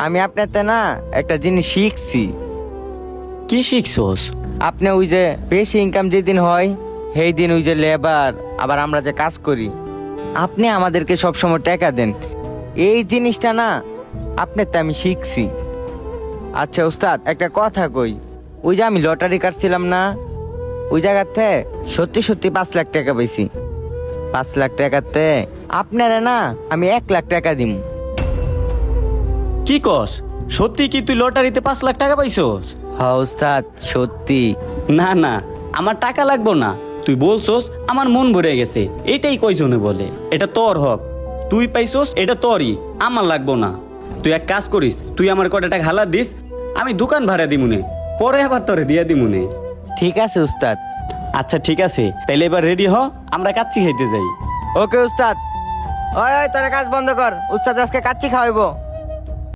আমি আপনাতে না একটা জিনিস শিখছি। কি শিখছস? আপনি ওই যে বেশি ইনকাম যেদিন হয় সেই দিন ওই যে লেবার আবার আমরা যে কাজ করি, আপনি আমাদেরকে সবসময় টাকা দেন। এই জিনিসটা না আপনারতে আমি শিখছি। আচ্ছা উস্তাদ, একটা কথা কই, ওই যে আমি লটারি কাটছিলাম না, ওই জায়গাতে সত্যি সত্যি 5 লাখ টাকা পাইছি। 5 লাখ টাকাতে আপনারা না আমি 1 লাখ টাকা দিম। কি কস? সত্যি কি তুই লটারিতে 5 লাখ টাকা পাইছস? হ্যাঁ উস্তাদ, সত্যি। না না, আমার টাকা লাগবো না। তুই বলছস আমার মন ভরে গেছে, এটাই কয়জনে বলে। এটা তোর হক, তুই পাইছস, এটা তোরই, আমার লাগবো না। তুই এক কাজ করিস, তুই আমার কটা টাকা হালা দিস, আমি দোকান ভাড়া দিমুনে, পরে আবার তোরে দিয়া দিমুনে। ঠিক আছে উস্তাদ। আচ্ছা ঠিক আছে, তাইলে এবার রেডি হ, আমরা কাচ্চি খাইতে যাই। ওকে উস্তাদ। ওই ওই তোরা কাজ বন্ধ কর, উস্তাদ আজকে কাচ্চি খাওয়াইবো।